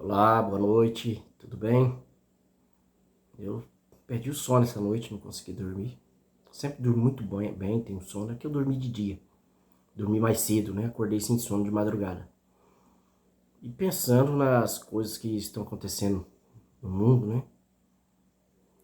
Olá, boa noite, tudo bem? Eu perdi o sono essa noite, não consegui dormir. Sempre durmo muito bem, tenho sono. É que eu dormi de dia, dormi mais cedo, né? Acordei sem sono de madrugada. E pensando nas coisas que estão acontecendo no mundo, né?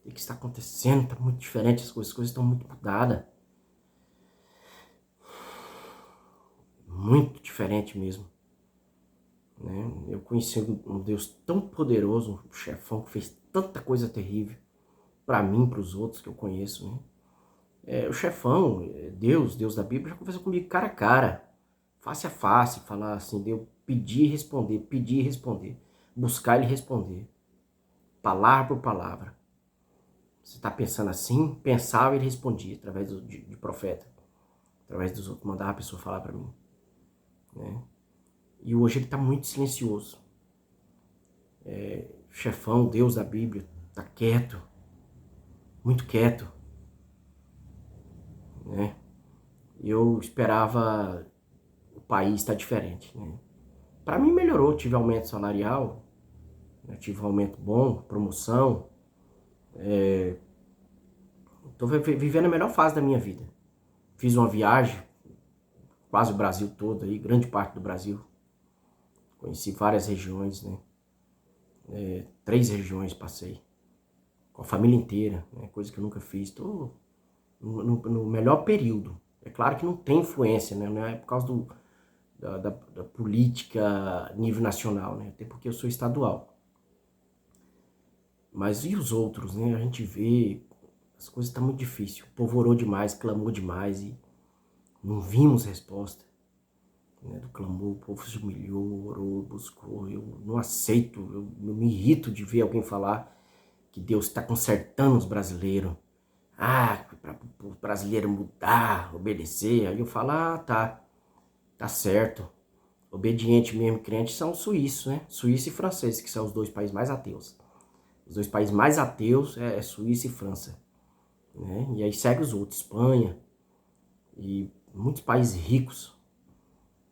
O que está acontecendo? Tá muito diferente, as coisas estão muito mudadas. Muito diferente mesmo, né? Eu conheci um Deus tão poderoso, um chefão que fez tanta coisa terrível para mim, para os outros que eu conheço, né? O chefão, Deus da Bíblia, já conversou comigo cara a cara, face a face, falar assim, Deus pedir e responder, buscar ele responder, palavra por palavra. Você está pensando assim? Pensava e ele respondia através de profeta, através dos outros, mandava a pessoa falar para mim, né? E hoje ele está muito silencioso. Chefão, Deus da Bíblia, está quieto, muito quieto, né? Eu esperava o país estar diferente, né? Para mim melhorou, tive aumento salarial, né? Tive um aumento bom, promoção. Estou vivendo a melhor fase da minha vida. Fiz uma viagem, quase o Brasil todo, aí, grande parte do Brasil. Conheci várias regiões, né? 3 regiões passei, com a família inteira, né? Coisa que eu nunca fiz. Estou no melhor período. É claro que não tem influência, né? Não é por causa da política nível nacional, né? Até porque eu sou estadual. Mas e os outros, né? A gente vê, as coisas estão muito difíceis. O povo orou demais, clamou demais e não vimos resposta, né, do clamor. O povo se humilhou, orou, buscou. Eu não aceito, eu me irrito de ver alguém falar que Deus está consertando os brasileiros. Ah, para o brasileiro mudar, obedecer. Aí eu falo, tá certo. Obediente mesmo, crente, são os suíços, né? Suíça e francês, que são os dois países mais ateus. Os dois países mais ateus é Suíça e França, né? E aí segue os outros, Espanha e muitos países ricos,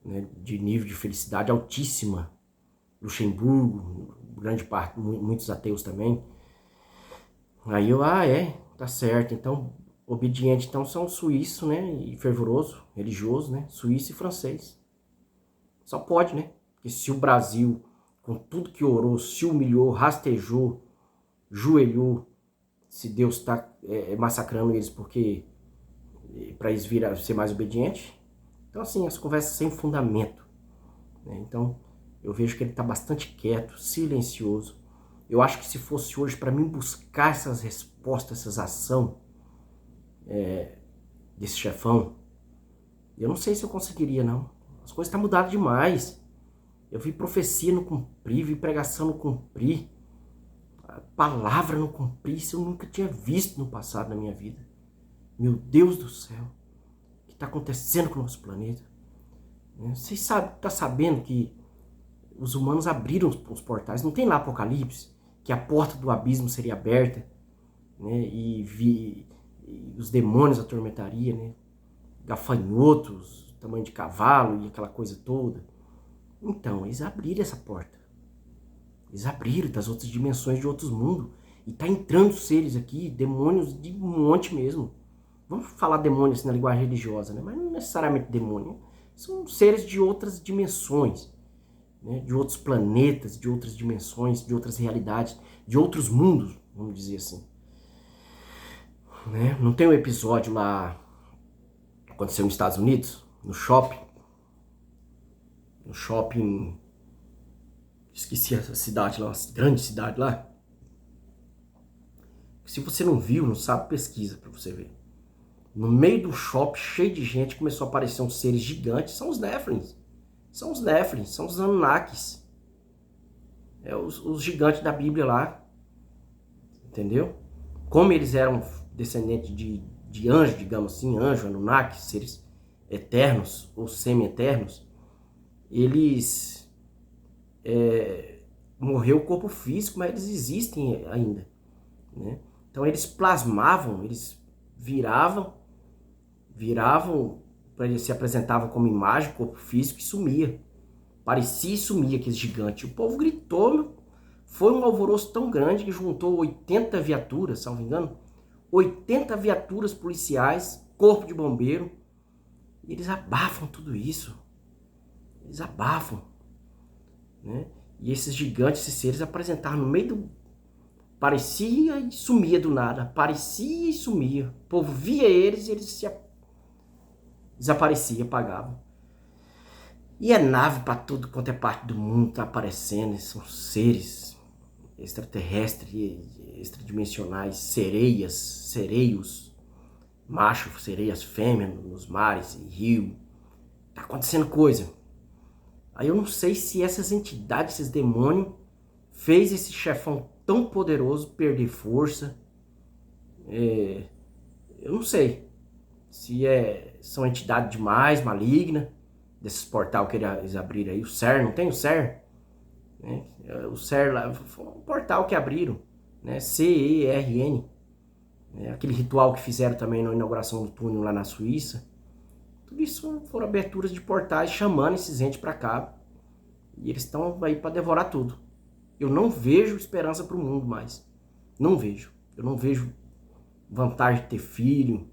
né, de nível de felicidade altíssima. Luxemburgo, grande parte, muitos ateus também. Aí eu, tá certo. Então, obediente, então são suíço, né, e fervoroso, religioso, né, suíço e francês. Só pode, né? Porque se o Brasil, com tudo que orou, se humilhou, rastejou, joelhou, se Deus está massacrando eles porque para eles virem ser mais obedientes. Então, assim, as conversas sem fundamento, né? Então, eu vejo que ele está bastante quieto, silencioso. Eu acho que se fosse hoje para mim buscar essas respostas, essas ações desse chefão, eu não sei se eu conseguiria, não. As coisas estão mudadas demais. Eu vi profecia não cumprir, vi pregação não cumprir, palavra não cumprir. Isso eu nunca tinha visto no passado na minha vida. Meu Deus do céu, o que está acontecendo com o nosso planeta? Vocês estão sabendo que os humanos abriram os portais. Não tem lá Apocalipse, que a porta do abismo seria aberta, né? E os demônios atormentariam, né? Gafanhotos, tamanho de cavalo e aquela coisa toda. Então, eles abriram essa porta. Eles abriram das outras dimensões, de outros mundos. E tá entrando seres aqui, demônios de um monte mesmo. Vamos falar demônios assim, na linguagem religiosa, né? Mas não necessariamente demônio. São seres de outras dimensões, né, de outros planetas, de outras dimensões, de outras realidades, de outros mundos, vamos dizer assim, né? Não tem um episódio lá, aconteceu nos Estados Unidos, no shopping, esqueci a cidade lá, uma grande cidade lá. Se você não viu, não sabe, pesquisa pra você ver. No meio do shopping, cheio de gente, começou a aparecer uns seres gigantes, são os Néflins. São os Anunnakis. Os gigantes da Bíblia lá, entendeu? Como eles eram descendentes de anjo, digamos assim, anjo, Anunnaki, seres eternos ou semi-eternos, eles morreu o corpo físico, mas eles existem ainda, né? Então eles plasmavam, eles viravam, para eles se apresentavam como imagem, corpo físico e sumia. Parecia e sumia aquele gigante. O povo gritou, meu. Foi um alvoroço tão grande que juntou 80 viaturas, salvo engano, 80 viaturas policiais, corpo de bombeiro, e eles abafam tudo isso. Eles abafam, né? E esses gigantes, esses seres apresentaram no meio do... Parecia e sumia do nada. Parecia e sumia. O povo via eles e eles se desapareciam, apagavam. E é nave para tudo quanto é parte do mundo, tá aparecendo. São seres extraterrestres, extradimensionais, sereias, sereios, machos, sereias fêmeas nos mares e rio. Tá acontecendo coisa. Aí eu não sei se essas entidades, esses demônios, fez esse chefão tão poderoso perder força. Eu não sei se são entidades demais, malignas, desses portal que eles abriram aí. O CER, não tem o CER? Né? O CER lá foi um portal que abriram, né? CERN. Aquele ritual que fizeram também na inauguração do túnel lá na Suíça. Tudo isso foram aberturas de portais chamando esses entes para cá. E eles estão aí para devorar tudo. Eu não vejo esperança para o mundo mais. Não vejo. Eu não vejo vantagem de ter filho,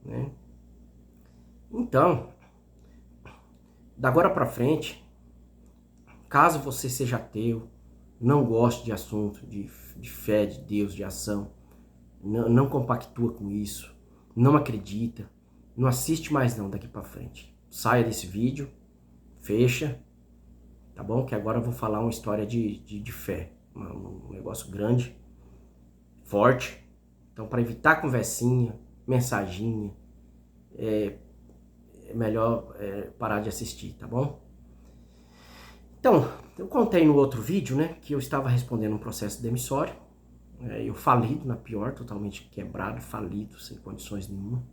né? Então, da agora para frente, caso você seja ateu, não goste de assunto de fé, de Deus, de ação, não compactua com isso, não acredita, não assiste mais não daqui para frente. Saia desse vídeo, fecha, tá bom? Que agora eu vou falar uma história de fé, um negócio grande, forte. Então, para evitar conversinha, mensaginha, é melhor parar de assistir, tá bom? Então, eu contei no outro vídeo, né, que eu estava respondendo um processo demissório. Eu falido, na pior, totalmente quebrado, falido, sem condições nenhuma.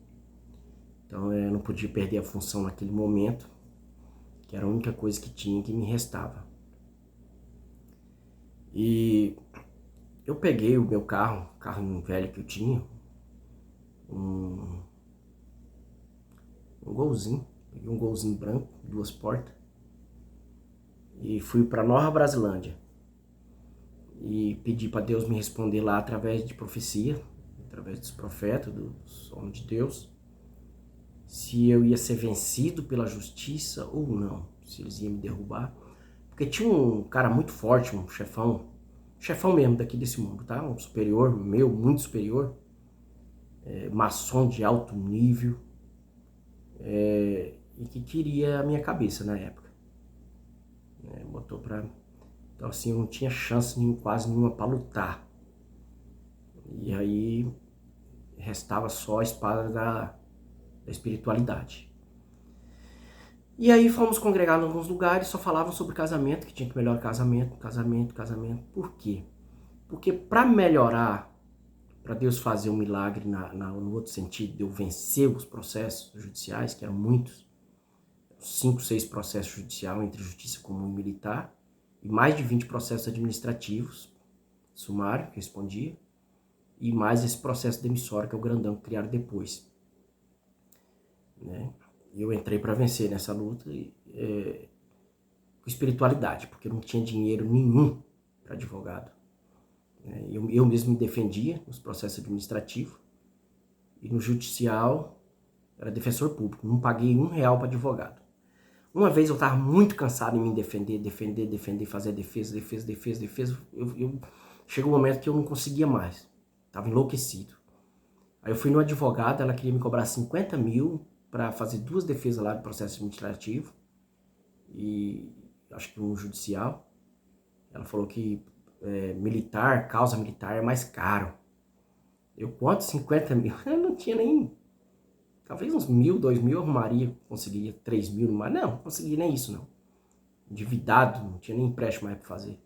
Então, eu não podia perder a função naquele momento, que era a única coisa que tinha, que me restava. E eu peguei o meu carro velho que eu tinha, um golzinho, peguei um golzinho branco, 2 portas, e fui para Nova Brasilândia. E pedi para Deus me responder lá através de profecia, através dos profetas, dos homens de Deus, se eu ia ser vencido pela justiça ou não, se eles iam me derrubar. Porque tinha um cara muito forte, um chefão mesmo daqui desse mundo, tá? Um superior meu, muito superior, maçom de alto nível, e que queria a minha cabeça na época. Botou pra... Então assim, eu não tinha chance quase nenhuma para lutar. E aí restava só a espada da espiritualidade. E aí fomos congregar em alguns lugares, só falavam sobre casamento, que tinha que melhorar casamento. Por quê? Porque para melhorar, para Deus fazer um milagre no outro sentido, de eu vencer os processos judiciais, que eram muitos, 5, 6 processos judiciais entre justiça comum e militar, e mais de 20 processos administrativos, sumário, que respondia, e mais esse processo demissório, que é o grandão que criaram depois. Né? Eu entrei para vencer nessa luta com espiritualidade, porque eu não tinha dinheiro nenhum para advogado. Eu mesmo me defendia nos processos administrativos, e no judicial era defensor público, não paguei R$1 para advogado. Uma vez eu estava muito cansado em me defender, fazer defesa. Chegou um momento que eu não conseguia mais, estava enlouquecido. Aí eu fui no advogado, ela queria me cobrar 50 mil para fazer 2 defesas lá do processo administrativo, e acho que um judicial. Ela falou que causa militar é mais caro. Eu quanto? 50 mil? Eu não tinha nem... Talvez uns 1.000, 2.000 eu arrumaria, conseguiria 3.000, mas não consegui nem isso não. Endividado, não tinha nem empréstimo mais para fazer.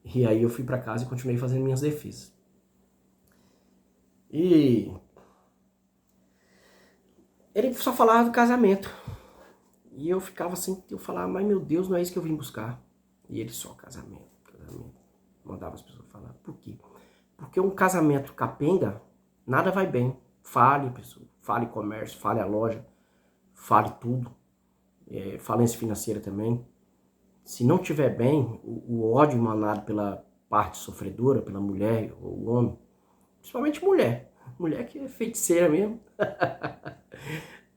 E aí eu fui para casa e continuei fazendo minhas defesas. E ele só falava do casamento. E eu ficava assim, eu falava, mas meu Deus, não é isso que eu vim buscar. E ele só, casamento. Mandava as pessoas falar. Por quê? Porque um casamento capenga, nada vai bem. Fale, pessoal. Fale comércio, fale a loja, fale tudo. Falência financeira também. se não tiver bem, o ódio emanado pela parte sofredora, pela mulher ou o homem, principalmente mulher que é feiticeira mesmo.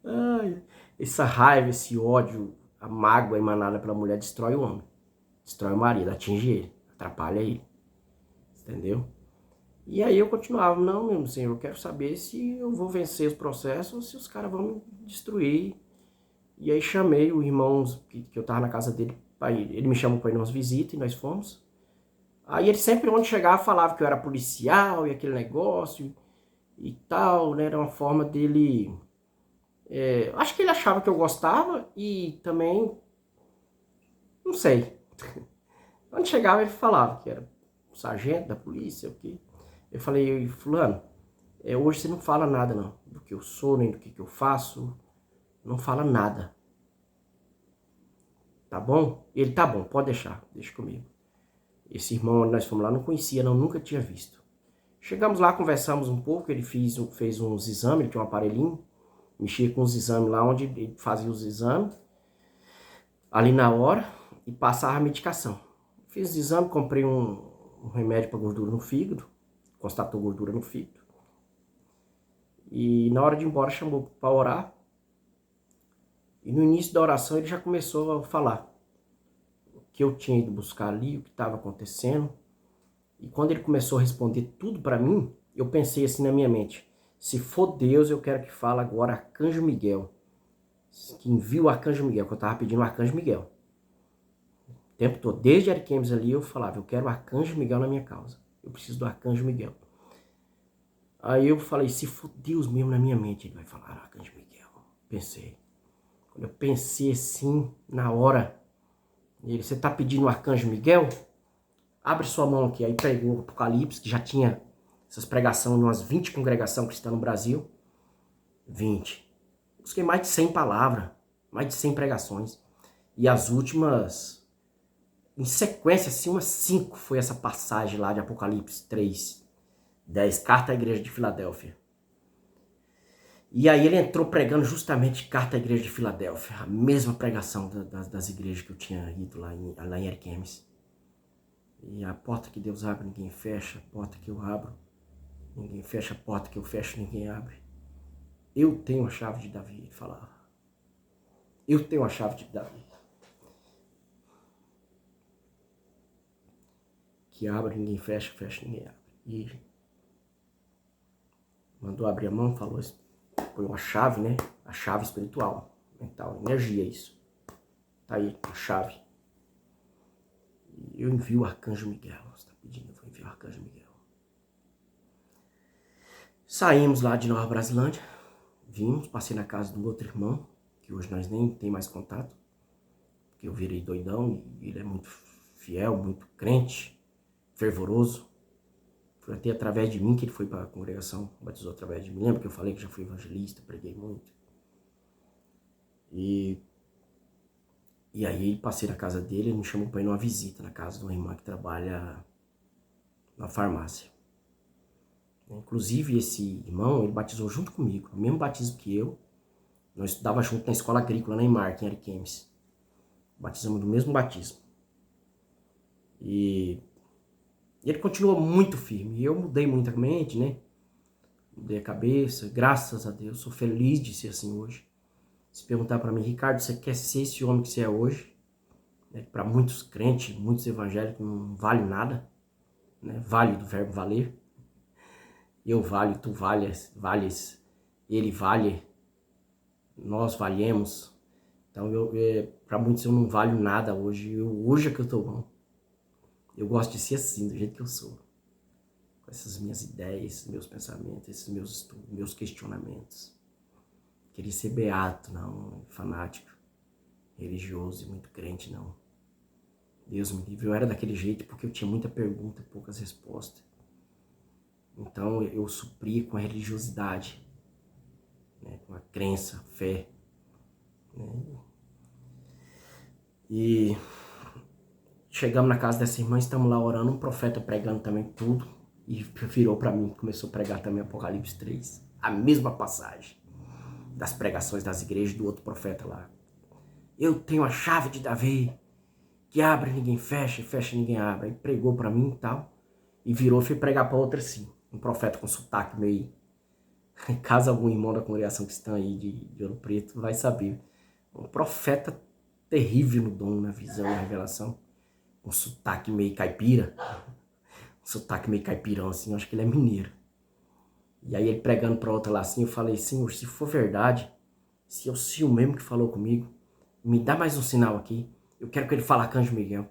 Ai, essa raiva, esse ódio, a mágoa emanada pela mulher destrói o homem, destrói o marido, atinge ele, atrapalha ele, entendeu? E aí eu continuava, não, meu senhor, eu quero saber se eu vou vencer os processos ou se os caras vão me destruir. E aí chamei o irmão que eu tava na casa dele, ele me chamou para ir umas visitas e nós fomos. Aí ele sempre, onde chegava, falava que eu era policial e aquele negócio e tal, né? Era uma forma dele... acho que ele achava que eu gostava e também, não sei. Onde chegava ele falava que era sargento da polícia, o quê. Eu falei, fulano, hoje você não fala nada não, do que eu sou, nem do que eu faço, não fala nada. Tá bom? Ele, tá bom, pode deixar, deixa comigo. Esse irmão onde nós fomos lá não conhecia, não, nunca tinha visto. Chegamos lá, conversamos um pouco, ele fez uns exames, ele tinha um aparelhinho, mexia com os exames lá, onde ele fazia os exames, ali na hora, e passava a medicação. Fiz os exames, comprei um remédio para gordura no fígado, constatou gordura no fígado. E na hora de ir embora chamou para orar. E no início da oração ele já começou a falar o que eu tinha ido buscar ali, o que estava acontecendo. E quando ele começou a responder tudo para mim, eu pensei assim na minha mente, se for Deus, eu quero que fale agora Arcanjo Miguel, que envia o Arcanjo Miguel, que eu estava pedindo o Arcanjo Miguel. O tempo todo, desde Ariquemes ali, eu falava, eu quero o Arcanjo Miguel na minha causa. Eu preciso do Arcanjo Miguel. Aí eu falei, se for Deus mesmo na minha mente, ele vai falar Arcanjo Miguel. Pensei. Quando eu pensei assim, na hora, ele, você está pedindo o Arcanjo Miguel? Abre sua mão aqui. Aí pregou o Apocalipse, que já tinha essas pregações em umas 20 congregações cristãs no Brasil. 20. Busquei mais de 100 palavras, mais de 100 pregações. E as últimas, em sequência, assim, umas 5 foi essa passagem lá de Apocalipse 3, 10, carta à igreja de Filadélfia. E aí ele entrou pregando justamente carta à igreja de Filadélfia, a mesma pregação das igrejas que eu tinha ido lá em Ariquemes. E a porta que Deus abre, ninguém fecha, a porta que eu abro, ninguém fecha, a porta que eu fecho, ninguém abre. Eu tenho a chave de Davi, ele falava. Eu tenho a chave de Davi. Que abre, ninguém fecha, fecha, ninguém abre. E mandou abrir a mão, falou, põe uma chave, né? A chave espiritual, mental, energia, isso. Tá aí, a chave. E eu envio o Arcanjo Miguel. Você tá pedindo, eu vou enviar o Arcanjo Miguel. Saímos lá de Nova Brasilândia. Vimos, passei na casa do outro irmão, que hoje nós nem tem mais contato. Porque eu virei doidão e ele é muito fiel, muito crente, fervoroso. Foi até através de mim que ele foi para a congregação, batizou através de mim. Lembra que eu falei que já fui evangelista, preguei muito. E aí passei na casa dele, ele me chamou para ir numa visita na casa de uma irmã que trabalha na farmácia. Inclusive esse irmão, ele batizou junto comigo, o mesmo batismo que eu. Nós estudávamos junto na escola agrícola, na Imark, em Ariquemes. Batizamos do mesmo batismo. E ele continua muito firme. E eu mudei muitamente, né? Mudei a cabeça, graças a Deus. Sou feliz de ser assim hoje. Se perguntar para mim, Ricardo, você quer ser esse homem que você é hoje? Né? Para muitos crentes, muitos evangélicos, não vale nada. Né? Vale do verbo valer. Eu valho, tu vales, ele vale, nós valemos. Então, para muitos eu não valho nada hoje. Hoje é que eu tô bom. Eu gosto de ser assim, do jeito que eu sou. Com essas minhas ideias, meus pensamentos, esses meus estudos, meus questionamentos. Queria ser beato, não fanático, religioso e muito crente, não. Deus me livre, eu era daquele jeito porque eu tinha muita pergunta, poucas respostas. Então eu supria com a religiosidade, né, com a crença, a fé. Né? E chegamos na casa dessa irmã, estamos lá orando, um profeta pregando também tudo. E virou para mim, começou a pregar também Apocalipse 3. A mesma passagem das pregações das igrejas do outro profeta lá. Eu tenho a chave de Davi. que abre ninguém fecha, e fecha ninguém abre. Aí pregou para mim e tal, e virou e foi pregar para outra assim, um profeta com sotaque meio... Caso algum irmão da congregação cristã aí de Ouro Preto vai saber. Um profeta terrível no dom, na visão, na revelação. Um sotaque meio caipira. Um sotaque meio caipirão assim, eu acho que ele é mineiro. E aí ele pregando para outra lá assim, eu falei, Senhor, se for verdade, se é o Senhor mesmo que falou comigo, me dá mais um sinal aqui. Eu quero que ele fale Arcanjo Miguel.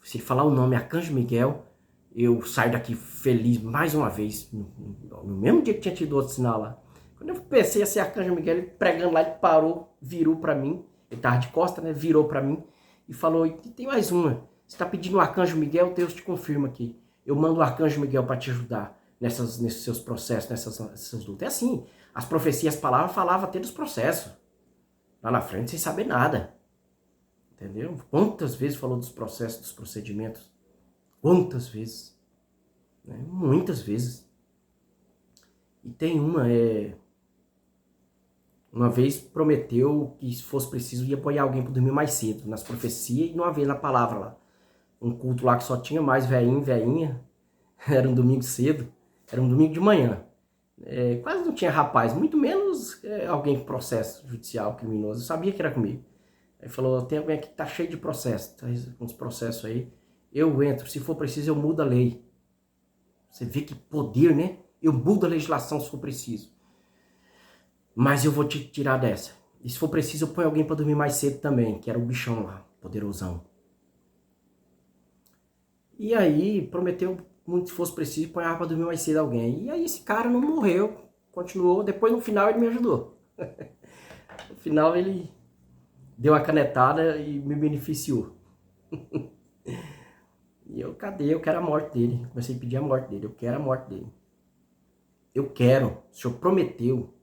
Se ele falar o nome Arcanjo Miguel, eu saio daqui feliz mais uma vez. No mesmo dia que tinha tido outro sinal lá. Quando eu pensei a ser Arcanjo Miguel, ele pregando lá, ele parou, virou para mim. Ele tava de costa, né? Virou para mim e falou, e tem mais uma. Você tá pedindo o Arcanjo Miguel, Deus te confirma aqui. Eu mando o Arcanjo Miguel para te ajudar nesses seus processos, nessas lutas. É assim, as profecias, as palavras falavam até dos processos. Lá na frente, sem saber nada. Entendeu? Quantas vezes falou dos processos, dos procedimentos? Quantas vezes? Né? Muitas vezes. E tem uma vez prometeu que se fosse preciso ia apoiar alguém para dormir mais cedo, nas profecias e não vez na palavra lá. Um culto lá que só tinha mais velhinho, velhinha. Era um domingo cedo, era um domingo de manhã. Quase não tinha rapaz, muito menos alguém com processo judicial, criminoso. Eu sabia que era comigo. Aí falou, tem alguém aqui que tá cheio de processo, tá com uns processos aí. Eu entro, se for preciso eu mudo a lei. Você vê que poder, né? Eu mudo a legislação se for preciso. Mas eu vou te tirar dessa. E se for preciso eu ponho alguém para dormir mais cedo também, que era o bichão lá, poderosão. E aí prometeu, muito se fosse preciso, ponhava para dormir mais cedo alguém. E aí esse cara não morreu, continuou. Depois no final ele me ajudou. No final ele deu uma canetada e me beneficiou. E eu, cadê? Eu quero a morte dele. Comecei a pedir a morte dele. Eu quero a morte dele. Eu quero. O Senhor prometeu.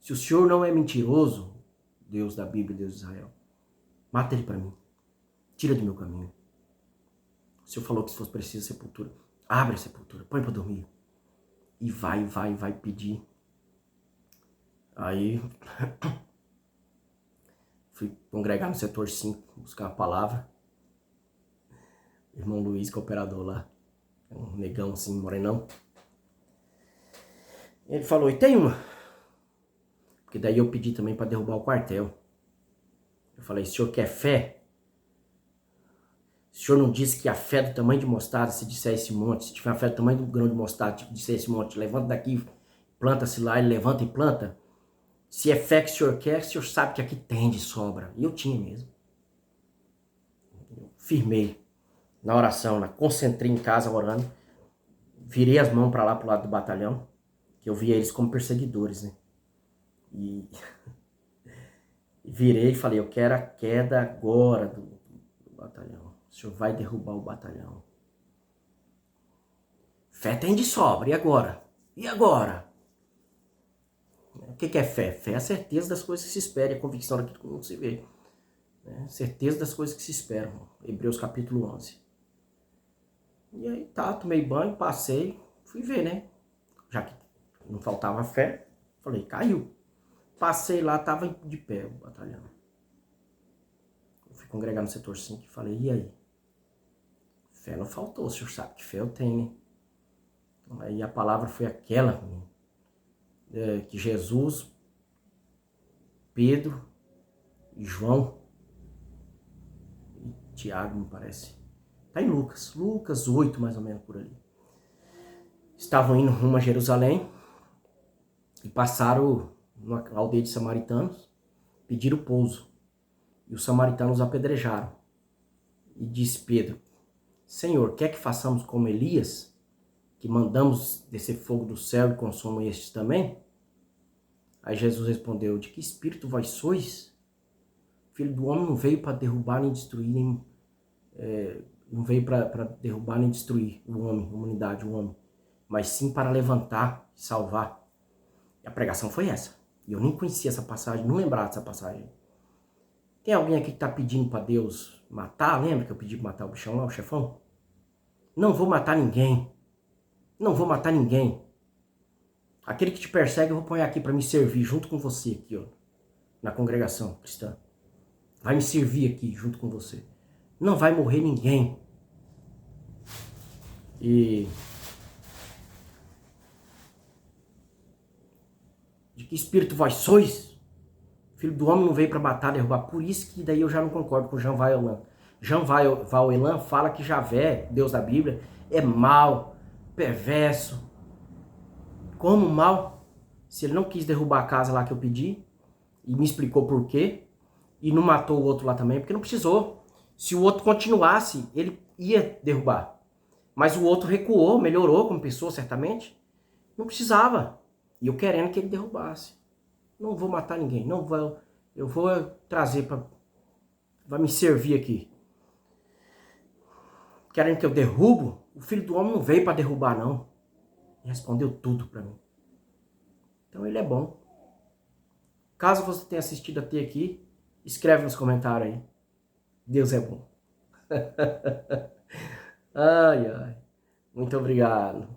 Se o Senhor não é mentiroso, Deus da Bíblia, Deus de Israel, mata ele para mim. Tira do meu caminho. O Senhor falou que se fosse preciso sepultura, abre a sepultura, põe para dormir. E vai pedir. Aí fui congregar no setor 5, buscar a palavra. Irmão Luiz, que é operador lá. Um negão assim, morenão. Ele falou, e tem uma? Porque daí eu pedi também para derrubar o quartel. Eu falei, o senhor quer fé? O senhor não disse que a fé do tamanho de mostarda, se disser esse monte, se tiver a fé do tamanho do grão de mostarda, tipo, disser esse monte, levanta daqui, planta-se lá, ele levanta e planta. Se é fé que o senhor quer, o senhor sabe que aqui tem de sobra. E eu tinha mesmo. Eu firmei na oração, concentrei em casa orando, virei as mãos para lá, pro lado do batalhão, que eu via eles como perseguidores, né? E virei e falei, eu quero a queda agora do batalhão. O senhor vai derrubar o batalhão. Fé tem de sobra, e agora? E agora? O que é fé? Fé é a certeza das coisas que se esperam, a convicção daquilo que não se vê. Certeza das coisas que se esperam. Hebreus capítulo 11. E aí tá, tomei banho, passei, fui ver, né? Já que não faltava fé, falei, caiu. Passei lá, tava de pé o batalhão. Eu fui congregar no setor 5 e falei, e aí? Fé não faltou, o senhor sabe que fé eu tenho, né? Aí a palavra foi aquela, que Jesus, Pedro e João e Tiago, me parece. Tá em Lucas 8 mais ou menos por ali. Estavam indo rumo a Jerusalém e passaram numa aldeia de samaritanos, pediram pouso. E os samaritanos apedrejaram. E disse Pedro, Senhor, quer que façamos como Elias, que mandamos descer fogo do céu e consuma estes também? Aí Jesus respondeu, de que espírito vós sois? O Filho do homem não veio para derrubar nem destruir, não veio para derrubar nem destruir o homem, a humanidade, o homem, mas sim para levantar e salvar. E a pregação foi essa. E eu nem conhecia essa passagem, não lembrava dessa passagem. Tem alguém aqui que está pedindo para Deus matar? Lembra que eu pedi para matar o bichão lá, o chefão? Não vou matar ninguém. Não vou matar ninguém. Aquele que te persegue eu vou pôr aqui para me servir junto com você aqui, ó, na congregação cristã. Vai me servir aqui junto com você. Não vai morrer ninguém. E de que espírito vós sois? O Filho do Homem não veio para matar, derrubar. Por isso que daí eu já não concordo com Jean Valjean. Jean Valjean fala que Javé, Deus da Bíblia, é mau, perverso. Como mal? Se ele não quis derrubar a casa lá que eu pedi, e me explicou por quê, e não matou o outro lá também, porque não precisou. Se o outro continuasse, ele ia derrubar. Mas o outro recuou, melhorou como pessoa, certamente. Não precisava. E eu querendo que ele derrubasse. Não vou matar ninguém. Não vou. Eu vou trazer para. Vai me servir aqui. Querendo que eu derrubo? O Filho do Homem não veio para derrubar, não. Ele respondeu tudo para mim. Então ele é bom. Caso você tenha assistido até aqui, escreve nos comentários aí. Deus é bom. Ai, ai. Muito obrigado.